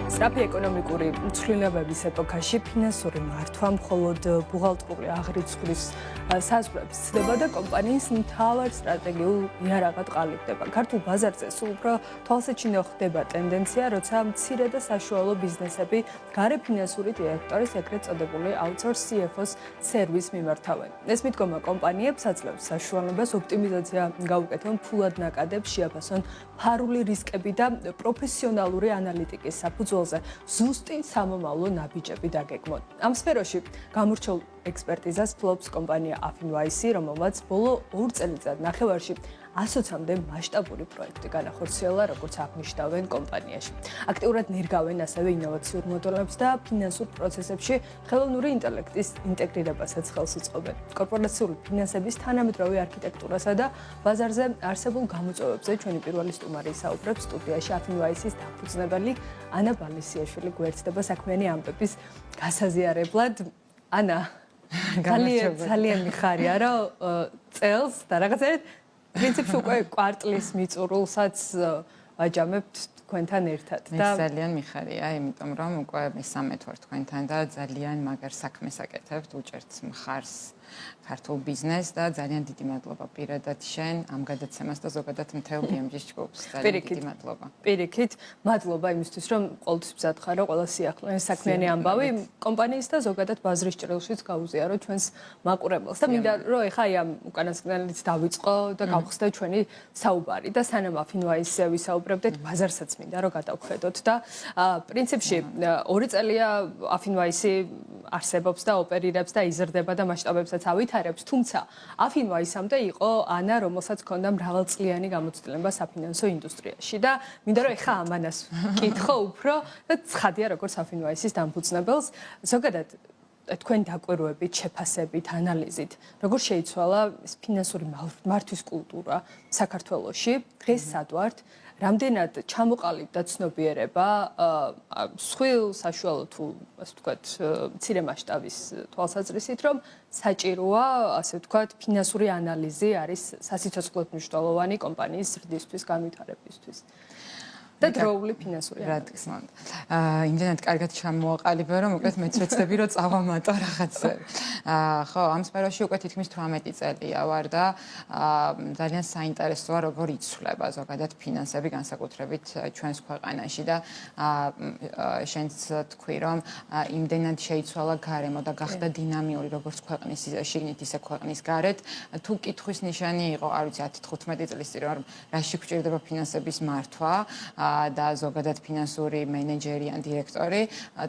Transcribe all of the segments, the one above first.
სწრაფი ეკონომიკური ცვლილებების ეპოქაში ფინანსური მართვა მხოლოდ ბუღალტრული აღრიცხვის საზღვრებს ცდება და კომპანიის მთავარ სტრატეგიულ იარაღად ყალიბდება. ქართულ ბაზარზე სულ უფრო თვალსაჩინო ხდება ტენდენცია, როცა მცირე და საშუალო ბიზნესები გარე ფინანსური დირექტორის ეგრეთ წოდებული outsource CFO-ს სერვისს მიმართავენ. ეს მიდგომა კომპანიებს აძლევს საშუალებას ოპტიმიზაცია გაუკეთონ, ფულად ნაკადებს შეაფასონ ფარული რისკები და პროფესიონალური ანალიტიკის საფუძველზე ზუსტი სამომავლო ნაბიჯები დაგეგმონ. ამ სფეროში გამორჩეულ ექსპერტიზას ფლობს კომპანია Afinvice, რომელმაც ბოლო 2 წელიწად ნახევარში 100-მდე მასშტაბური პროექტი განახორციელა, როგორც აღნიშნავენ კომპანიაში. აქტიურად ნერგავენ ასევე ინოვაციურ მოდელებს და ფინანსურ პროცესებში ხელოვნური ინტელექტის ინტეგრირებასაც ხელს უწყობენ. კორპორაციული ფინანსების თანამედროვე არქიტექტურასა და ბაზარზე არსებულ გამოწვევებზე ჩვენი პირველი სტუმარი საუბრობს სტუდიაში Afinvice-ის დაფუძნებელი ანა ბალისიაშვილი გვერდდება საქმიანი ამბების გასაზიარებლად. ანა, ძალიან მიხარია, რომ წელს და რაღაცა პრინციპში უკვე კვარტლის მიწურულსაც ვაჯამებთ თქვენთან ერთად და ძალიან მიხარია, იმიტომ რომ უკვე მესამედ ვარ თქვენთან და ძალიან მაგარ საქმეს აკეთებთ, უჭერთ მხარს ქართულ ბიზნესს და ძალიან დიდი მადლობა პირადად შენ ამ გადაცემას და ზოგადად მთელ BMG-ს ჯგუფს. ძალიან დიდი მადლობა. პირიქით, მადლობა იმისთვის, რომ ყოველთვის მზად ხარო ყველა სიახლოვე საქმიანი ამბავი კომპანიის და ზოგადად ბაზრის ჭრილშიც გაუზიარო ჩვენს მაყურებელს. და მინდა რომ ეხა აი ამ უკანასკნელით დავიწყო და გავხსნე ჩვენი საუბარი და სანამ Afinvice-ზე ვისაუბრებდეთ, ბაზარსაც მინდა რომ გადავხედოთ და პრინციპში 2 წელია Afinvice არსებობს და ოპერირებს და იზრდება და მასშტაბებსაც ავითარებს, თუმცა Afinvice-მდე იყო ანა, რომელსაც ჰქონდა მრავალწლიანი გამოცდილება საფინანსო ინდუსტრიაში და მინდა რომ ეხა ამანას ვკითხო უფრო და ცხადია როგორც Afinvice-ის დამფუძნებელს, ზოგადად თქვენ დაკვირვებით, შეფასებით, ანალიზით, როგორ შეიცვალა ფინანსური მართვის კულტურა საქართველოში, დღეს სად ვართ? რამდენად ჩამოყალიბდა ცნობიერება სხვილ საშუალო თუ ასე ვთქვათ მცირე მასშტაბის თვალსაზრისით, რომ საჭიროა ასე ვთქვათ ფინანსური ანალიზი არის სასიცოცხლოდ მნიშვნელოვანი კომპანიის ზრდისთვის, განვითარებისთვის. და დროული ფინანსური ანალიზი. იმდენად კარგად ჩამოაყალიბე, რომ უკეთ მეც ვეცდები, რომ წავამატო რაღაცები. ხო, ამ სფეროში უკვე თითქმის 18 წელია ვარ და ძალიან საინტერესოა, როგორ იცვლება ზოგადად ფინანსები განსაკუთრებით ჩვენს ქვეყანაში და შენც თქვი, რომ იმდენად შეიცვალა გარემო და გახდა დინამიური როგორც ქვეყნის შიგნით, ისე ქვეყნის გარეთ. თუ კითხვის ნიშანი იყო, არ ვიცი, 10-15 წლის წინ, რომ რაში გვჭირდება ფინანსების მართვა და ზოგადად ფინანსური მენეჯერი ან დირექტორი,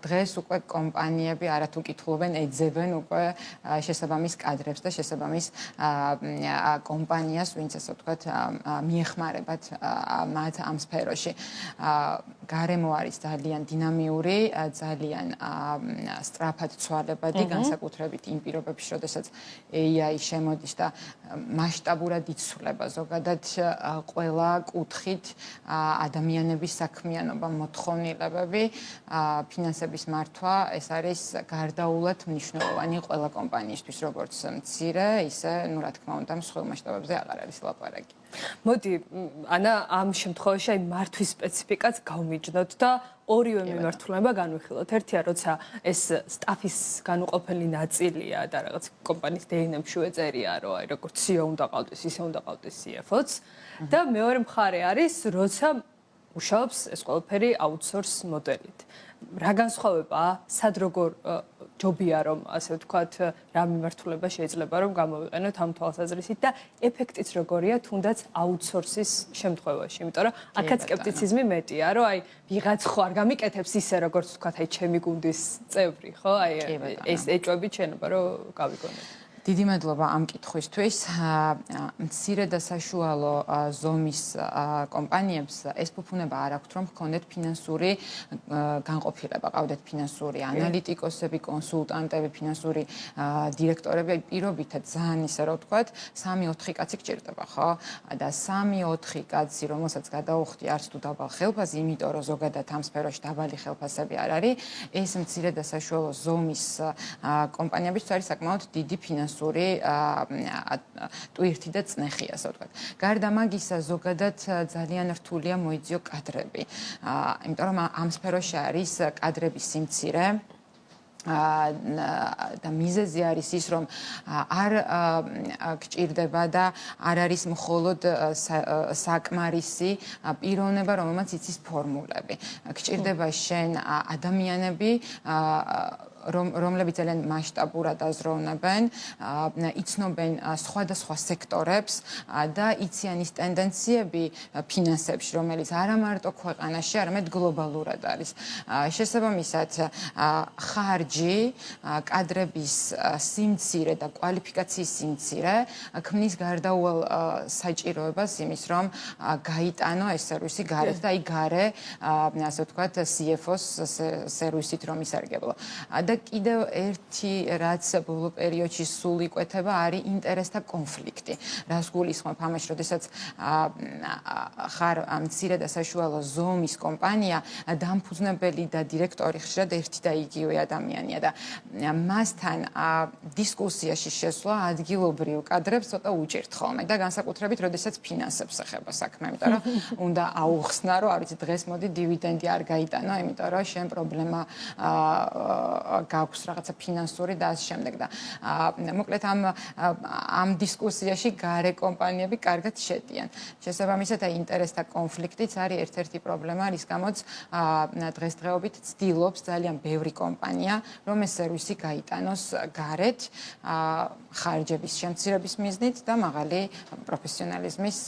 დღეს უკვე კომპანიები არათუ კითხულობენ, ეძებენ უკვე შესაბამის კადრებს და შესაბამის კომპანიას, ვინც ასე ვთქვათ, მიეხმარებათ მათ ამ სფეროში. გარემო არის ძალიან დინამიური, ძალიან სწრაფად ცვალებადი, განსაკუთრებით იმ პირობებში, როდესაც AI შემოდის და მასშტაბურად იცვლება ზოგადად ყველა კუთხით ადამიანების საქმიანობა, მოთხოვნილებები, ფინანსების მართვა, ეს არის გარდაულად მნიშვნელოვანი ყველა კომპანიისთვის, როგორც მცირე, ისე, ну, რა თქმა უნდა, მსხვილ მასშტაბებზე აღარ არის ლაპარაკი. მოდი, ანა, ამ შემთხვევაში აი მართვის სპეციფიკაც გავმიჯნოთ და ორივე მიმართულება განვიხილოთ. ერთია, როცა ეს სტაფის განუყოფელი ნაწილია და რაღაც კომპანიის DNA-ში ეწერია, რომ აი როგორც CEO უნდა ყავდეს, ისე უნდა ყავდეს CFO-ც და მეორე მხარე არის, როცა მუშაობს ეს ყველაფერი outsource მოდელით. რა განსხვავებაა, სად როგორ ჯობია რომ ასე ვთქვათ, რა მიმართულება შეიძლება რომ გამოვიყენოთ ამ თვალსაზრისით და ეფექტიც როგორია თუნდაც outsource-ის შემთხვევაში, იმიტომ რომ აქაც სკეპტიციზმი მეტია, რომ აი ვიღაც ხო არ გამიკეთებს ისე როგორც ვთქვათ, აი ჩემი გუნდის წევრი, ხო? აი ეს ეჭვებით შენობა რომ გავიგონოთ. დიდი მადლობა ამ კითხვისთვის. მცირე და საშუალო ზომის კომპანიებს ეს ფუფუნება არ აქვთ, რომ ჰქონდეთ ფინანსური განყოფილება, ყავდეთ ფინანსური ანალიტიკოსები, კონსულტანტები, ფინანსური დირექტორები, პირობითად ძალიან ისე რომ ვთქვათ, 3-4 კაცი გჭირდება, ხო? და 3-4 კაცი, რომელსაც გადაუხდი არც თუ დაბალ ხელფასზე, იმიტომ რომ ზოგადად ამ სფეროში დაბალი ხელფასები არ არის, ეს მცირე და საშუალო ზომის კომპანიებისთვის არის საკმაოდ დიდი ფინანსური ფინანსური ტვირთი და წნეხი, ასე ვთქვათ. გარდა მაგისა, ზოგადად ძალიან რთულია მოიძიო კადრები. იმიტომ რომ ამ სფეროში არის კადრების სიმცირე და მიზეზი არის ის, რომ არ გჭირდება და არ არის მხოლოდ საკმარისი პიროვნება, რომელმაც იცის ფორმულები. გჭირდება შენ ადამიანები, რომლებიც ძალიან მასშტაბურად აზროვნებენ, იცნობენ სხვადასხვა სექტორებს და იციან ის ტენდენციები ფინანსებში, რომელიც არა მარტო ქვეყანაში, არამედ გლობალურად არის. შესაბამისად, ხარჯი, კადრების სიმცირე და კვალიფიკაციის სიმცირე ქმნის გარდაუვალ საჭიროებას იმის, რომ გაიტანო ეს სერვისი გარეთ და აი გარე, ასე ვთქვათ, CFO-ს სერვისით რომ ისარგებლო. და კიდევ ერთი რაც ბოლო პერიოდში სულ იკვეთება არის ინტერესთა კონფლიქტი. რას გულისხმობ ამაში, როდესაც ხარ მცირე და საშუალო ზომის კომპანია, დამფუძნებელი და დირექტორი ხშირად ერთი და იგივე ადამიანია და მასთან დისკუსიაში შესვლა ადგილობრივ კადრებს ცოტა უჭირთ ხოლმე და განსაკუთრებით როდესაც ფინანსებს ეხება საქმე, იმიტომ რომ უნდა აუხსნა, რომ არ ვიცი დღეს მოდი დივიდენდი არ გაიტანო, იმიტომ რომ შენ პრობლემა გაქვს რაღაცა ფინანსური და ამ შემდეგ და მოკლედ ამ დისკუსიაში გარე კომპანიები კარგად შედიან. შესაბამისად, ინტერესთა კონფლიქტიც არის ერთ-ერთი პრობლემა, რის გამოც დღესდღეობით ცდილობს ძალიან ბევრი კომპანია, რომ ეს სერვისი გაიტანოს გარეთ ხარჯების შემცირების მიზნით და მაღალი პროფესიონალიზმის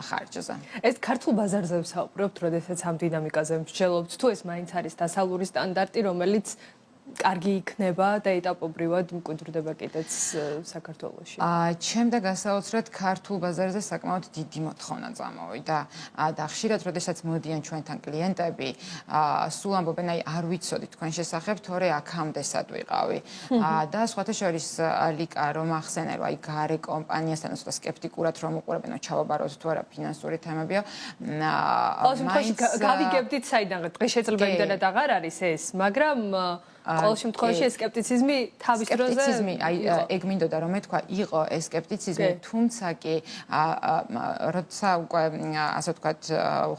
ხარჯზე. ეს ქართულ ბაზარზე ვსაუბრობთ, როდესაც ამ დინამიკაზე მსჯელობთ, თუ ეს მაინც არის დასავლური სტანდარტი, რომელიც კარგი იქნება და ეტაპობრივად მკვიდრდება კიდეც საქართველოში. ჩემდა გასაოცრად ქართულ ბაზარზე საკმაოდ დიდი მოთხოვნა წამოვიდა და ხშირად როდესაც მოდიან ჩვენთან კლიენტები, სულ ამბობენ, აი არ ვიცოდი თქვენ შესახებ, თორე აქამდე სად ვიყავი. და სხვათა შორის ლიკა რომ ახსენე, რომ აი გარე კომპანიასთან ცოტა სკეპტიკურად რომ უყურებენ, ჩავაბაროთ თუ არა ფინანსური თემებია. მაინც გავიგებდით საიდან დღეს შეიძლება იმდენად აღარ არის ეს, მაგრამ ყოველ შემთხვევაში ეს სკეპტიციზმი თავის დროზე სკეპტიციზმი, აი ეგ მინდოდა რომ მეთქვა, იყო ეს სკეპტიციზმი, თუმცა კი როცა უკვე ასე ვთქვათ,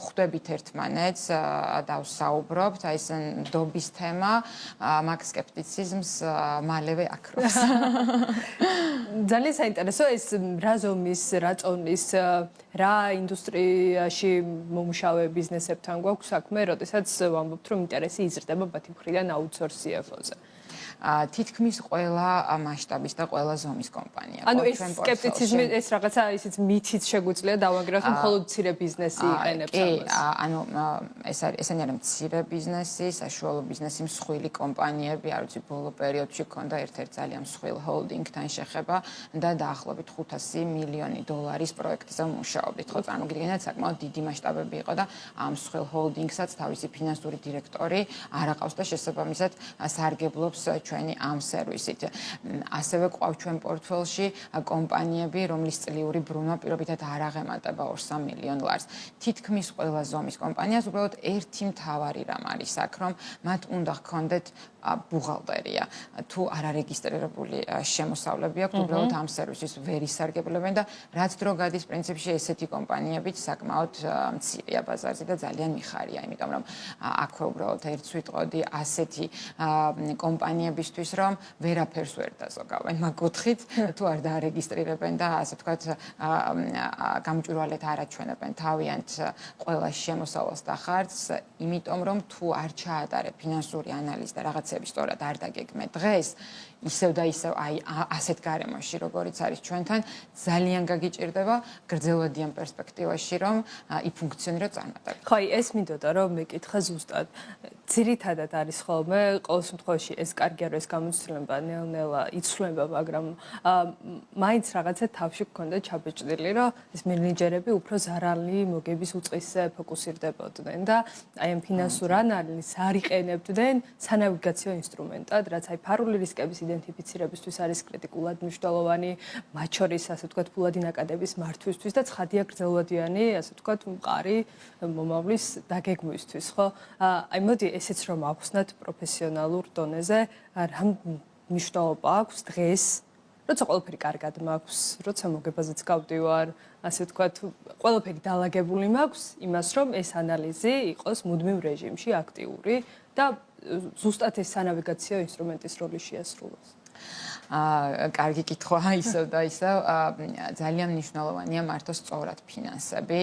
ხვდებით ერთმანეთს და ვსაუბრობთ, აი ეს ნდობის თემა, მაგ სკეპტიციზმს მალევე აქრობს. ძალიან საინტერესო ეს რა ზომის, რა წონის, რა ინდუსტრიაში მომუშავე ბიზნესებთან გვაქვს საქმე, როდესაც ვამბობთ, რომ ინტერესი იზრდება მათი მხრიდან აუთსორსი CFO-ზე. თითქმის ყველა მასშტაბის და ყველა ზომის კომპანია. ანუ ეს სკეპტიციზმი, ეს რაღაცა ისიც მითიც შეგვიძლია დავანგრიოთ, რომ მხოლოდ მცირე ბიზნესი იყენებს ამას. კი, ანუ ესენი არის მცირე ბიზნესი, საშუალო ბიზნესი, მსხვილი კომპანიები, არ ვიცი, ბოლო პერიოდში ქონდა ერთ-ერთი ძალიან მსხვილ ჰოლდინგთან შეხება და დაახლოებით 500 მილიონი დოლარის პროექტზე მუშაობდით. ხო, წარმოგიდგენიათ, საკმაოდ დიდი მასშტაბები იყო და ამ მსხვილ ჰოლდინგსაც თავისი ფინანსური დირექტორი არ აყავს და შესაბამისად სარგებლობს ჩვენი ამ სერვისით. ასევე ყავს ჩვენ პორტფელში კომპანიები, რომლის წლიური ბრუნვა პირობითად არ აღემატება 2-3 მილიონ ლარს. თითქმის ყველა ზომის კომპანიას უბრალოდ ერთი მთავარი რამ არის აქ, რომ მათ უნდა ჰქონდეთ ბუღალტერია. თუ არ არეგისტრირებული შემოსავლები აქვს, უბრალოდ ამ სერვისის ვერ ისარგებლებენ და რაც დრო გადის პრინციპში ესეთი კომპანიებიც საკმაოდ მცირეა ბაზარზე და ძალიან მიხარია, იმიტომ რომ აქვე უბრალოდ ერთს ვიტყოდი ასეთი კომპანიებისთვის, რომ ვერაფერს ვერ დაზოგავენ მაგ კუთხით, თუ არ დაარეგისტრირებენ და ასე ვთქვათ, გამჭვირვალედ არ აჩვენებენ თავიანთ ყველა შემოსავალს და ხარჯს, იმიტომ რომ თუ არ ჩაატარე ფინანსური ანალიზი და რაღაცები სწორად არ დაგეგმე დღეს, ისევ და ისევ აი ასეთ გარემოში, როგორიც არის ჩვენთან, ძალიან გაგიჭირდება გრძელვადიან პერსპექტივაში, რომ იფუნქციონიროს წარმატებით. ხო, ეს მინდოდა რომ მეკითხა ზუსტად. ძირითადად არის ხოლმე ყოველ შემთხვევაში ეს კარგია, რომ ეს გამოცდილება ნელ-ნელა იცვლება, მაგრამ მაინც რაღაცა თავში გქონდა ჩაბეჭდილი, რომ ეს მენეჯერები უფრო ზარალი მოგების უწყისზე ფოკუსირდებოდნენ და აი ამ ფინანსურ ანალიზს არ იყენებდნენ სანავიგაციო ინსტრუმენტად, რაც აი ფარული რისკების იდენტიფიცირებისთვის არის კრიტიკულად მნიშვნელოვანი, მათ შორის ასე ვთქვათ, ფულადი ნაკადების მართვისთვის და ცხადია გრძელვადიანი, ასე ვთქვათ, მყარი მომავლის დაგეგმვისთვის, ხო? აი მოდი ესეც რომ ავხსნათ პროფესიონალურ დონეზე, რა მნიშვნელობა აქვს დღეს როცა ყველაფერი კარგად მაქვს, როცა მოგებაზეც გავდივარ, ასე ვთქვათ, ყველაფერი დაალაგებული მაქვს იმას, რომ ეს ანალიზი იყოს მუდმივ რეჟიმში, აქტიური და ზუსტად ეს სანავიგაციო ინსტრუმენტის როლი შეასრულოს. კარგი კითხვა ისევ და ისევ ძალიან მნიშვნელოვანია მართოს სწორად ფინანსები,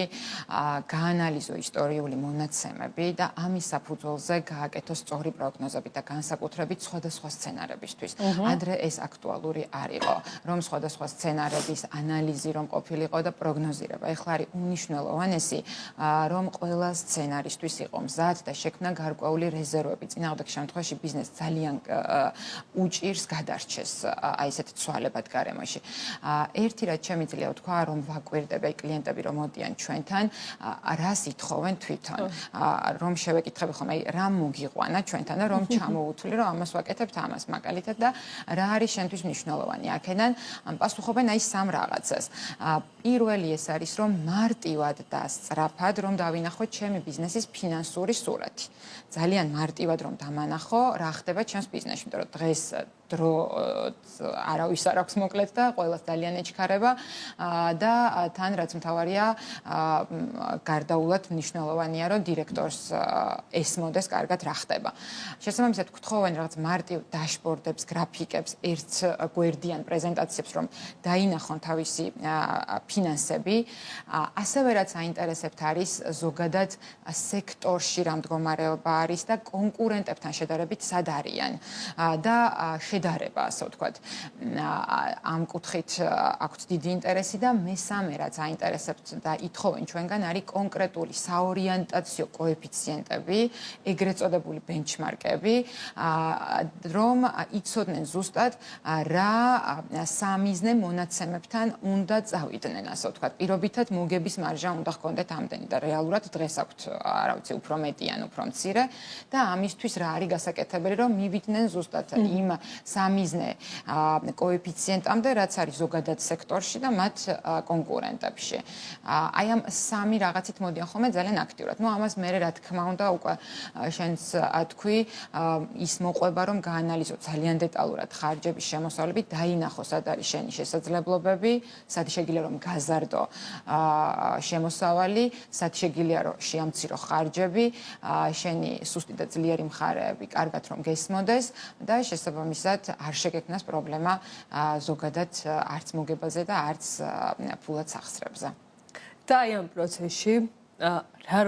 გაანალიზო ისტორიული მონაცემები და ამის საფუძველზე გააკეთო სწორი პროგნოზები და განსაკუთრებით სხვადასხვა სცენარებისთვის. ადრე ეს აქტუალური არ იყო, რომ სხვადასხვა სცენარების ანალიზი რომ ყოფილიყო და პროგნოზირება. ეხლა არის უნიშნელოვანესი, რომ ყველა სცენარისთვის იყო მზად და შექმნა გარკვეული რეზერვები. წინააღმდეგ შემთხვევაში ბიზნესს ძალიან უჭირს გადარჩეს აი ესეთ ცვალებად გარემოში. ერთი რაც შემიძლია ვთქვა, რომ ვაკვირდები კლიენტები რომ მოდიან ჩვენთან, რას ითხოვენ თვითონ, რომ შევეკითხები ხომ, აი რა მოგიყვანა ჩვენთან და რომ ჩამოუთვლი, რომ ამას ვაკეთებთ ამას მაგალითად და რა არის შენთვის მნიშვნელოვანი. აქედან პასუხობენ აი სამ რაღაცას. პირველი ეს არის, რომ მარტივად და სწრაფად რომ დავინახო ჩემი ბიზნესის ფინანსური სურათი. ძალიან მარტივად რომ დამანახო, რა ხდება ჩემს ბიზნესში, იმიტომ რომ დღეს დრო არავის არ აქვს მოკლედ და ყველას ძალიან ეჩქარება და თან რაც მთავარია გარდაულად მნიშვნელოვანია რომ დირექტორს ესმოდეს კარგად რა ხდება. შესაბამისად გთხოვენ რაღაც მარტივ დაშბორდებს, გრაფიკებს, ერთ გვერდიან პრეზენტაციებს რომ დაინახონ თავისი ფინანსები. ასევე რაც აინტერესებთ არის ზოგადად სექტორში რა მდგომარეობა არის და კონკურენტებთან შედარებით სად არიან და შედარება, ასე ვთქვათ. ამ კუთხით აქვთ დიდი ინტერესი და მესამე რაც აინტერესებთ და ითხოვენ ჩვენგან არის კონკრეტული საორიენტაციო კოეფიციენტები, ეგრეთ წოდებული ბენჩმარკები, რომ იცოდნენ ზუსტად რა სამიზნე მონაცემებთან უნდა წავიდნენ, ასე ვთქვათ. პირობითად მოგების მარჟა უნდა ჰქონდეთ ამდენი და რეალურად დღეს აქვთ, არა ვიცი, უფრო მეტი ან უფრო მცირე და ამისთვის რა არის გასაკეთებელი, რომ მივიდნენ ზუსტად იმ სამიზნე კოეფიციენტამდე, რაც არის ზოგადად სექტორში და მათ კონკურენტებში. აი ამ სამი რაღაცით მოდიან ხოლმე ძალიან აქტიურად. ნუ ამას მე რა თქმა უნდა უკვე შენს თქვი ის მოყვება რომ გაანალიზო ძალიან დეტალურად ხარჯების შემოსავლები, დაინახო სად არის შენი შესაძლებლობები, სად შეგიძლია რომ გაზარდო შემოსავალი, სად შეგიძლია რომ შეამცირო ხარჯები, შენი სუსტი და ძლიერი მხარეები კარგად რომ გესმოდეს და შესაბამისად არ შეგექმნას პრობლემა ზოგადად არც მოგებაზე და არც ფულად სახსრებზე. და აი ამ პროცესში რა